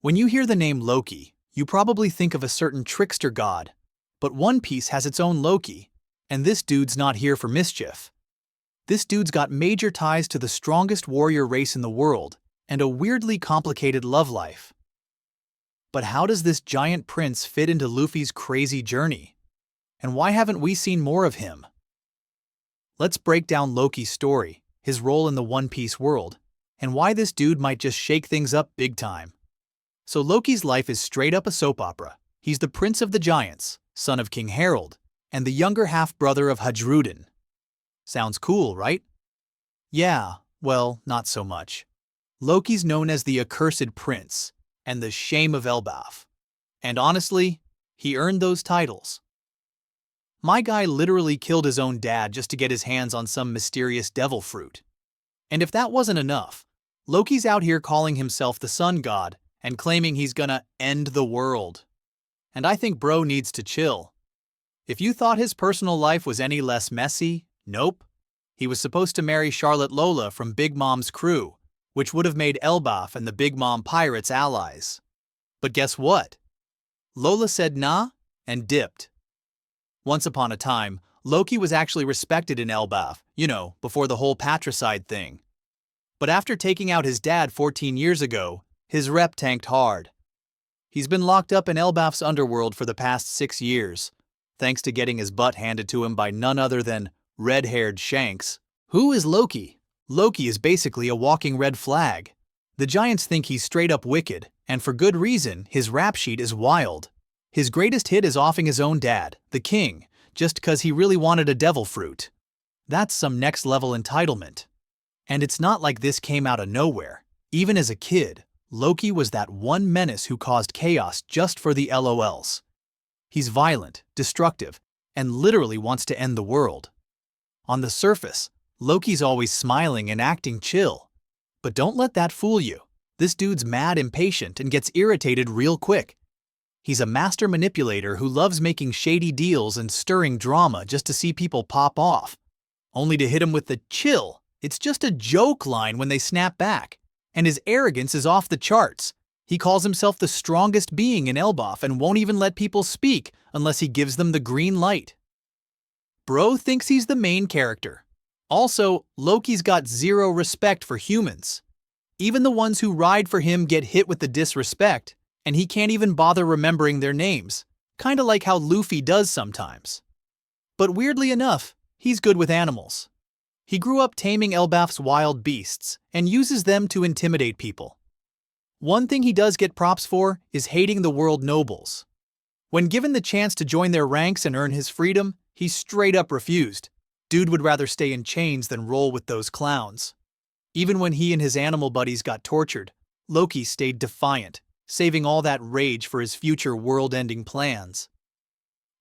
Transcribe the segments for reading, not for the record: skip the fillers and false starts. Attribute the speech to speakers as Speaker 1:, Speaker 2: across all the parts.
Speaker 1: When you hear the name Loki, you probably think of a certain trickster god. But One Piece has its own Loki, and this dude's not here for mischief. This dude's got major ties to the strongest warrior race in the world, and a weirdly complicated love life. But how does this giant prince fit into Luffy's crazy journey? And why haven't we seen more of him? Let's break down Loki's story, his role in the One Piece world, and why this dude might just shake things up big time. So Loki's life is straight up a soap opera. He's the Prince of the Giants, son of King Harold, and the younger half-brother of Hajrudin. Sounds cool, right? Yeah, well, not so much. Loki's known as the Accursed Prince and the Shame of Elbaf. And honestly, he earned those titles. My guy literally killed his own dad just to get his hands on some mysterious devil fruit. And if that wasn't enough, Loki's out here calling himself the Sun God and claiming he's gonna end the world. And I think bro needs to chill. If you thought his personal life was any less messy, nope. He was supposed to marry Charlotte Lola from Big Mom's crew, which would have made Elbaf and the Big Mom pirates allies. But guess what? Lola said nah and dipped. Once upon a time, Loki was actually respected in Elbaf, before the whole patricide thing. But after taking out his dad 14 years ago, his rep tanked hard. He's been locked up in Elbaf's underworld for the past 6 years, thanks to getting his butt handed to him by none other than red-haired Shanks. Who is Loki? Loki is basically a walking red flag. The Giants think he's straight up wicked, and for good reason. His rap sheet is wild. His greatest hit is offing his own dad, the king, just 'cause he really wanted a devil fruit. That's some next-level entitlement. And it's not like this came out of nowhere. Even as a kid, Loki was that one menace who caused chaos just for the LOLs. He's violent, destructive, and literally wants to end the world. On the surface, Loki's always smiling and acting chill. But don't let that fool you. This dude's mad impatient and gets irritated real quick. He's a master manipulator who loves making shady deals and stirring drama just to see people pop off. Only to hit him with the chill, it's just a joke line when they snap back. And his arrogance is off the charts. He calls himself the strongest being in Elbaf and won't even let people speak unless he gives them the green light. Bro thinks he's the main character. Also, Loki's got zero respect for humans. Even the ones who ride for him get hit with the disrespect, and he can't even bother remembering their names, kinda like how Luffy does sometimes. But weirdly enough, he's good with animals. He grew up taming Elbaf's wild beasts and uses them to intimidate people. One thing he does get props for is hating the world nobles. When given the chance to join their ranks and earn his freedom, he straight up refused. Dude would rather stay in chains than roll with those clowns. Even when he and his animal buddies got tortured, Loki stayed defiant, saving all that rage for his future world-ending plans.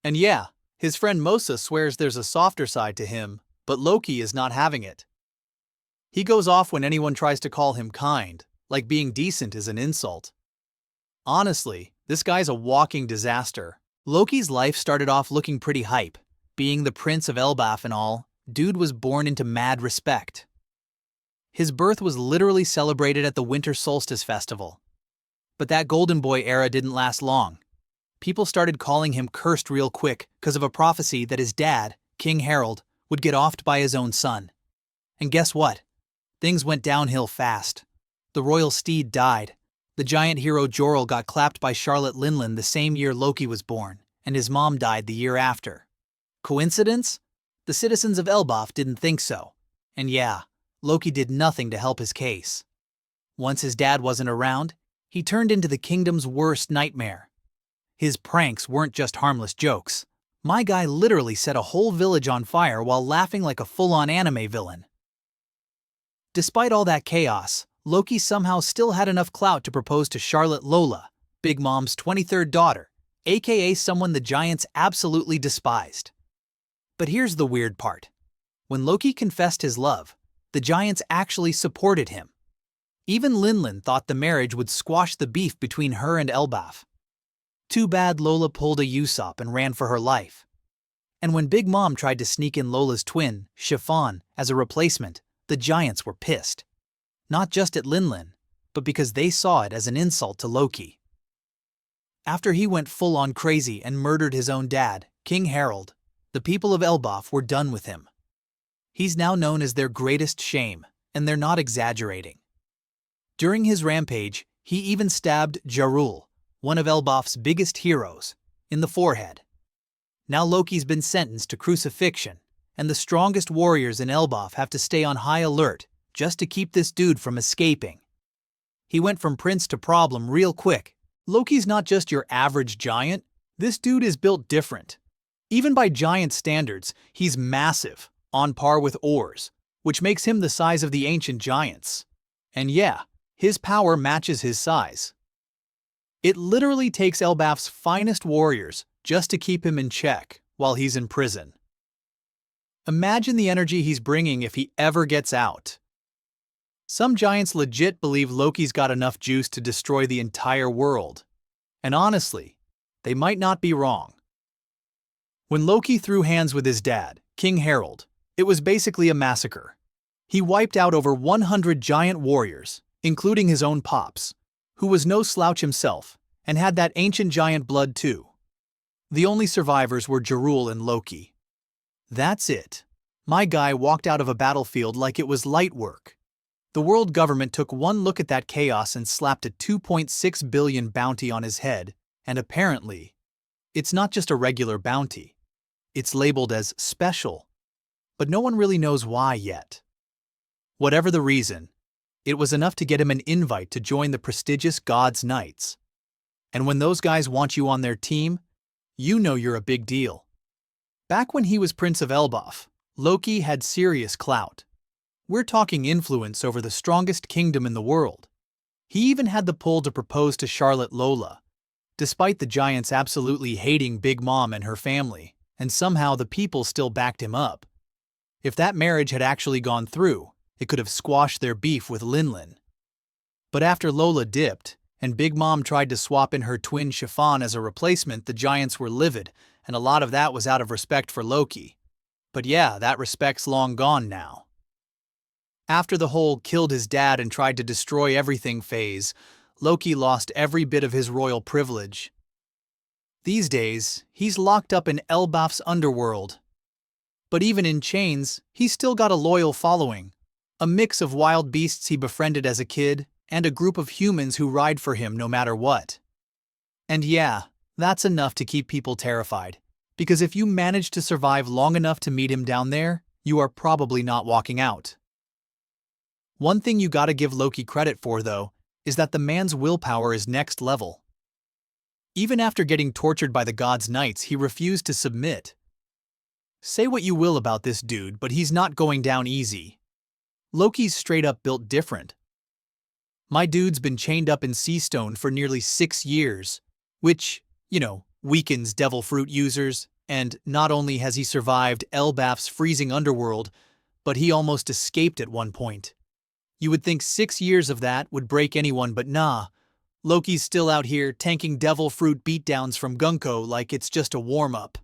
Speaker 1: And yeah, his friend Mosa swears there's a softer side to him, but Loki is not having it. He goes off when anyone tries to call him kind, like being decent is an insult. Honestly, this guy's a walking disaster. Loki's life started off looking pretty hype. Being the Prince of Elbaf and all, dude was born into mad respect. His birth was literally celebrated at the Winter Solstice Festival. But that Golden Boy era didn't last long. People started calling him cursed real quick because of a prophecy that his dad, King Harold, would get offed by his own son. And guess what? Things went downhill fast. The royal steed died. The giant hero Jorel got clapped by Charlotte Linlin the same year Loki was born, and his mom died the year after. Coincidence? The citizens of Elbaf didn't think so. And yeah, Loki did nothing to help his case. Once his dad wasn't around, he turned into the kingdom's worst nightmare. His pranks weren't just harmless jokes. My guy literally set a whole village on fire while laughing like a full-on anime villain. Despite all that chaos, Loki somehow still had enough clout to propose to Charlotte Lola, Big Mom's 23rd daughter, aka someone the Giants absolutely despised. But here's the weird part. When Loki confessed his love, the Giants actually supported him. Even Linlin thought the marriage would squash the beef between her and Elbaf. Too bad Lola pulled a Usopp and ran for her life. And when Big Mom tried to sneak in Lola's twin, Chiffon, as a replacement, the Giants were pissed. Not just at Linlin, but because they saw it as an insult to Loki. After he went full-on crazy and murdered his own dad, King Harold, the people of Elbaf were done with him. He's now known as their greatest shame, and they're not exaggerating. During his rampage, he even stabbed Jarul, one of Elbaf's biggest heroes, in the forehead. Now Loki's been sentenced to crucifixion, and the strongest warriors in Elbaf have to stay on high alert just to keep this dude from escaping. He went from prince to problem real quick. Loki's not just your average giant, this dude is built different. Even by giant standards, he's massive, on par with Or's, which makes him the size of the ancient giants. And yeah, his power matches his size. It literally takes Elbaf's finest warriors just to keep him in check while he's in prison. Imagine the energy he's bringing if he ever gets out. Some giants legit believe Loki's got enough juice to destroy the entire world. And honestly, they might not be wrong. When Loki threw hands with his dad, King Harold, it was basically a massacre. He wiped out over 100 giant warriors, including his own pops, who was no slouch himself and had that ancient giant blood too. The only survivors were Jarul and Loki. That's it. My guy walked out of a battlefield like it was light work. The world government took one look at that chaos and slapped a 2.6 billion bounty on his head, and apparently, it's not just a regular bounty. It's labeled as special, but no one really knows why yet. Whatever the reason, it was enough to get him an invite to join the prestigious God's Knights. And when those guys want you on their team, you know you're a big deal. Back when he was Prince of Elbaf, Loki had serious clout. We're talking influence over the strongest kingdom in the world. He even had the pull to propose to Charlotte Lola, despite the giants absolutely hating Big Mom and her family, and somehow the people still backed him up. If that marriage had actually gone through, it could have squashed their beef with Linlin. But after Lola dipped, and Big Mom tried to swap in her twin Chiffon as a replacement, the giants were livid, and a lot of that was out of respect for Loki. But yeah, that respect's long gone now. After the whole killed his dad and tried to destroy everything phase, Loki lost every bit of his royal privilege. These days, he's locked up in Elbaf's underworld. But even in chains, he's still got a loyal following. A mix of wild beasts he befriended as a kid, and a group of humans who ride for him no matter what. And yeah, that's enough to keep people terrified. Because if you manage to survive long enough to meet him down there, you are probably not walking out. One thing you gotta give Loki credit for, though, is that the man's willpower is next level. Even after getting tortured by the God's Knights, he refused to submit. Say what you will about this dude, but he's not going down easy. Loki's straight up built different. My dude's been chained up in Seastone for nearly 6 years, which, weakens devil fruit users, and not only has he survived Elbaf's freezing underworld, but he almost escaped at one point. You would think 6 years of that would break anyone, but nah. Loki's still out here tanking devil fruit beatdowns from Gunko like it's just a warm-up.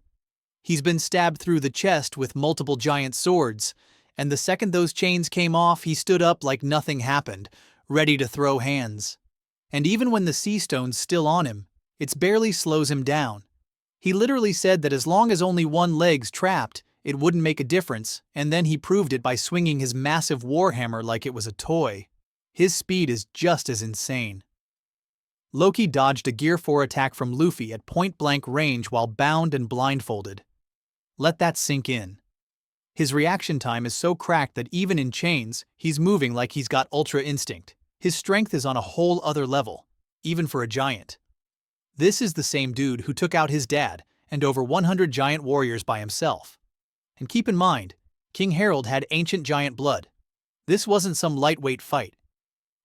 Speaker 1: He's been stabbed through the chest with multiple giant swords, and the second those chains came off, he stood up like nothing happened, ready to throw hands. And even when the sea stone's still on him, it barely slows him down. He literally said that as long as only one leg's trapped, it wouldn't make a difference, and then he proved it by swinging his massive warhammer like it was a toy. His speed is just as insane. Loki dodged a Gear 4 attack from Luffy at point-blank range while bound and blindfolded. Let that sink in. His reaction time is so cracked that even in chains, he's moving like he's got ultra instinct. His strength is on a whole other level, even for a giant. This is the same dude who took out his dad and over 100 giant warriors by himself. And keep in mind, King Harold had ancient giant blood. This wasn't some lightweight fight.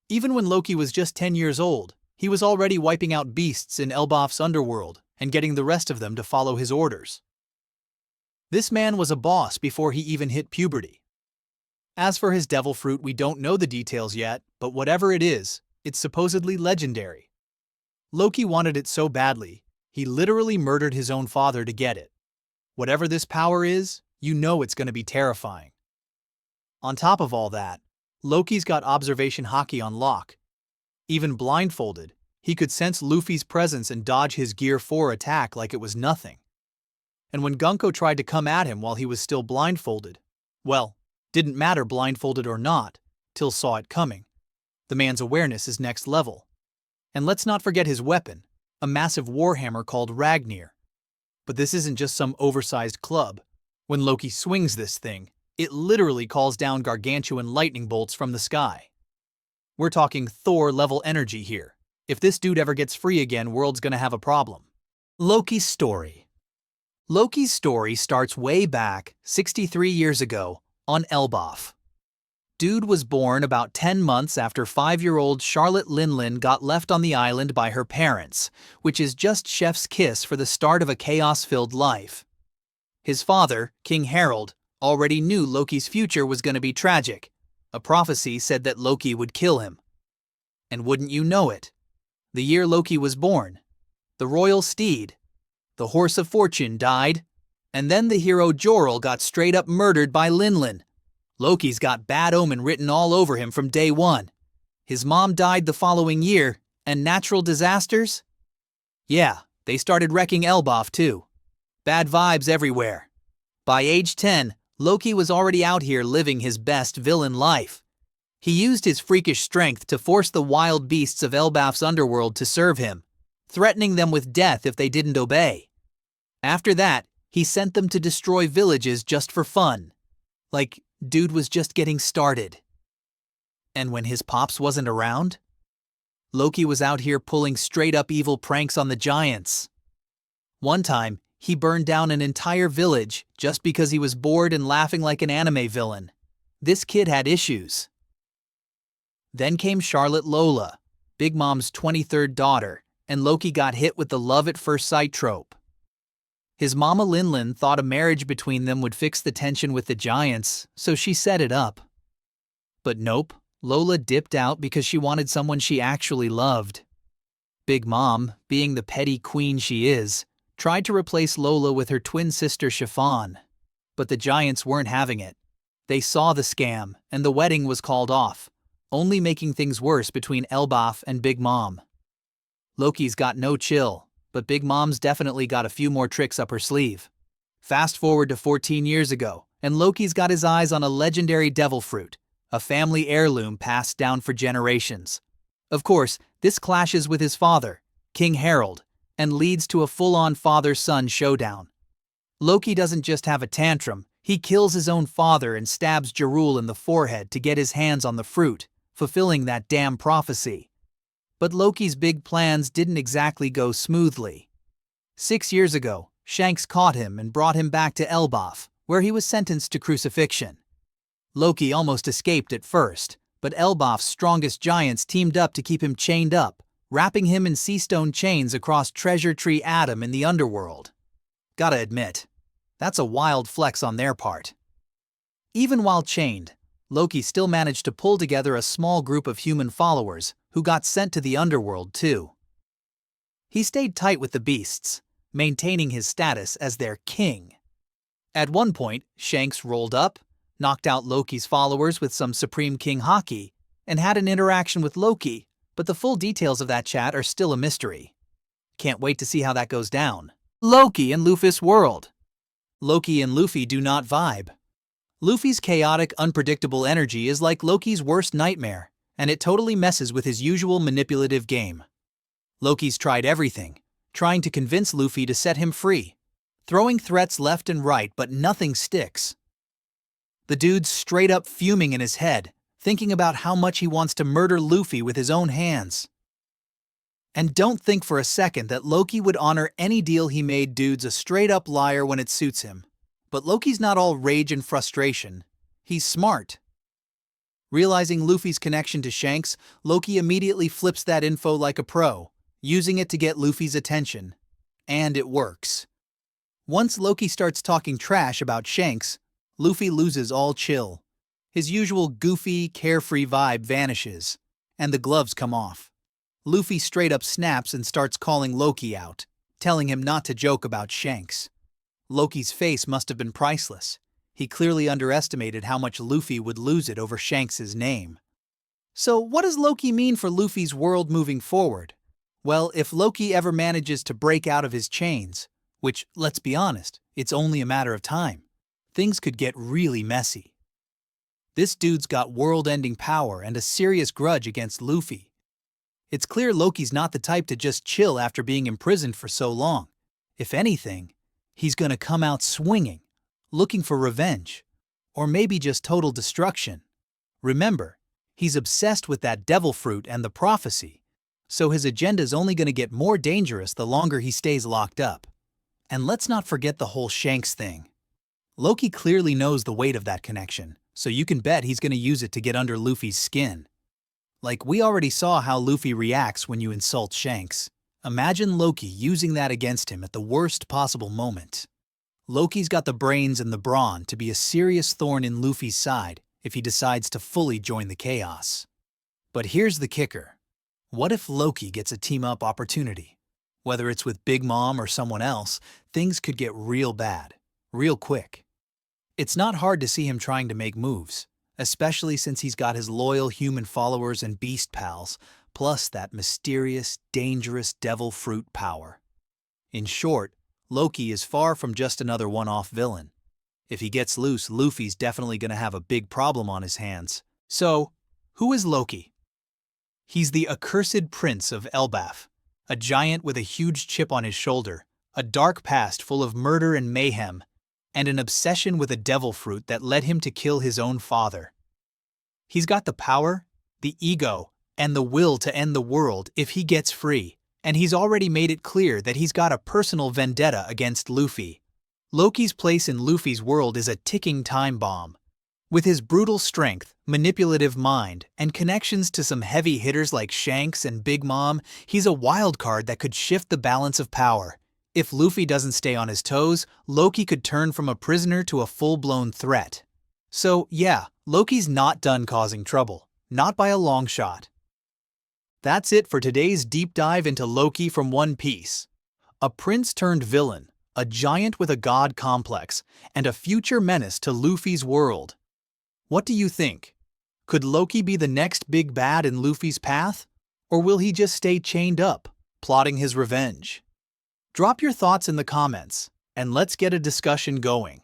Speaker 1: Even when Loki was just 10 years old, he was already wiping out beasts in Elbaf's underworld and getting the rest of them to follow his orders. This man was a boss before he even hit puberty. As for his devil fruit, we don't know the details yet, but whatever it is, it's supposedly legendary. Loki wanted it so badly, he literally murdered his own father to get it. Whatever this power is, you know it's going to be terrifying. On top of all that, Loki's got observation hockey on lock. Even blindfolded, he could sense Luffy's presence and dodge his Gear 4 attack like it was nothing. And when Gunko tried to come at him while he was still blindfolded, well, didn't matter blindfolded or not, Till saw it coming. The man's awareness is next level. And let's not forget his weapon, a massive warhammer called Ragnir. But this isn't just some oversized club. When Loki swings this thing, it literally calls down gargantuan lightning bolts from the sky. We're talking Thor-level energy here. If this dude ever gets free again, world's gonna have a problem. Loki's story. Loki's story starts way back, 63 years ago, on Elbaf. Dude was born about 10 months after 5-year-old Charlotte Linlin got left on the island by her parents, which is just chef's kiss for the start of a chaos-filled life. His father, King Harold, already knew Loki's future was going to be tragic. A prophecy said that Loki would kill him. And wouldn't you know it? The year Loki was born, the royal steed, the horse of fortune died, and then the hero Jorel got straight up murdered by Linlin. Loki's got bad omen written all over him from day one. His mom died the following year, and natural disasters? Yeah, they started wrecking Elbaf too. Bad vibes everywhere. By age 10, Loki was already out here living his best villain life. He used his freakish strength to force the wild beasts of Elbaf's underworld to serve him, threatening them with death if they didn't obey. After that, he sent them to destroy villages just for fun. Like, dude was just getting started. And when his pops wasn't around, Loki was out here pulling straight-up evil pranks on the giants. One time, he burned down an entire village just because he was bored and laughing like an anime villain. This kid had issues. Then came Charlotte Lola, Big Mom's 23rd daughter, and Loki got hit with the love-at-first-sight trope. His mama Linlin thought a marriage between them would fix the tension with the giants, so she set it up. But nope, Lola dipped out because she wanted someone she actually loved. Big Mom, being the petty queen she is, tried to replace Lola with her twin sister Chiffon. But the giants weren't having it. They saw the scam, and the wedding was called off, only making things worse between Elbaf and Big Mom. Loki's got no chill, but Big Mom's definitely got a few more tricks up her sleeve. Fast forward to 14 years ago, and Loki's got his eyes on a legendary devil fruit, a family heirloom passed down for generations. Of course, this clashes with his father, King Harold, and leads to a full-on father-son showdown. Loki doesn't just have a tantrum, he kills his own father and stabs Jorel in the forehead to get his hands on the fruit, fulfilling that damn prophecy. But Loki's big plans didn't exactly go smoothly. 6 years ago, Shanks caught him and brought him back to Elbaf, where he was sentenced to crucifixion. Loki almost escaped at first, but Elbaf's strongest giants teamed up to keep him chained up, wrapping him in sea stone chains across Treasure Tree Adam in the underworld. Gotta admit, that's a wild flex on their part. Even while chained, Loki still managed to pull together a small group of human followers who got sent to the underworld too. He stayed tight with the beasts, maintaining his status as their king. At one point, Shanks rolled up, knocked out Loki's followers with some Supreme King haki, and had an interaction with Loki, but the full details of that chat are still a mystery. Can't wait to see how that goes down. Loki and Luffy's world. Loki and Luffy do not vibe. Luffy's chaotic, unpredictable energy is like Loki's worst nightmare, and it totally messes with his usual manipulative game. Loki's tried everything, trying to convince Luffy to set him free, throwing threats left and right, but nothing sticks. The dude's straight up fuming in his head, thinking about how much he wants to murder Luffy with his own hands. And don't think for a second that Loki would honor any deal he made. Dude's a straight up liar when it suits him. But Loki's not all rage and frustration. He's smart. Realizing Luffy's connection to Shanks, Loki immediately flips that info like a pro, using it to get Luffy's attention. And it works. Once Loki starts talking trash about Shanks, Luffy loses all chill. His usual goofy, carefree vibe vanishes, and the gloves come off. Luffy straight up snaps and starts calling Loki out, telling him not to joke about Shanks. Loki's face must have been priceless. He clearly underestimated how much Luffy would lose it over Shanks' name. So what does Loki mean for Luffy's world moving forward? Well, if Loki ever manages to break out of his chains, which, let's be honest, it's only a matter of time, things could get really messy. This dude's got world-ending power and a serious grudge against Luffy. It's clear Loki's not the type to just chill after being imprisoned for so long. If anything, he's gonna come out swinging, looking for revenge, or maybe just total destruction. Remember, he's obsessed with that devil fruit and the prophecy, so his agenda's only gonna get more dangerous the longer he stays locked up. And let's not forget the whole Shanks thing. Loki clearly knows the weight of that connection, so you can bet he's gonna use it to get under Luffy's skin. Like, we already saw how Luffy reacts when you insult Shanks. Imagine Loki using that against him at the worst possible moment. Loki's got the brains and the brawn to be a serious thorn in Luffy's side if he decides to fully join the chaos. But here's the kicker. What if Loki gets a team-up opportunity? Whether it's with Big Mom or someone else, things could get real bad, real quick. It's not hard to see him trying to make moves, especially since he's got his loyal human followers and beast pals, plus that mysterious, dangerous devil fruit power. In short, Loki is far from just another one-off villain. If he gets loose, Luffy's definitely gonna have a big problem on his hands. So, who is Loki? He's the accursed Prince of Elbaf, a giant with a huge chip on his shoulder, a dark past full of murder and mayhem, and an obsession with a devil fruit that led him to kill his own father. He's got the power, the ego, and the will to end the world if he gets free, and he's already made it clear that he's got a personal vendetta against Luffy. Loki's place in Luffy's world is a ticking time bomb. With his brutal strength, manipulative mind, and connections to some heavy hitters like Shanks and Big Mom, he's a wild card that could shift the balance of power. If Luffy doesn't stay on his toes, Loki could turn from a prisoner to a full-blown threat. So yeah, Loki's not done causing trouble, not by a long shot. That's it for today's deep dive into Loki from One Piece. A prince-turned-villain, a giant with a god complex, and a future menace to Luffy's world. What do you think? Could Loki be the next big bad in Luffy's path? Or will he just stay chained up, plotting his revenge? Drop your thoughts in the comments, and let's get a discussion going.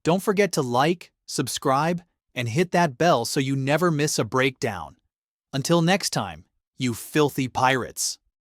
Speaker 1: Don't forget to like, subscribe, and hit that bell so you never miss a breakdown. Until next time, you filthy pirates.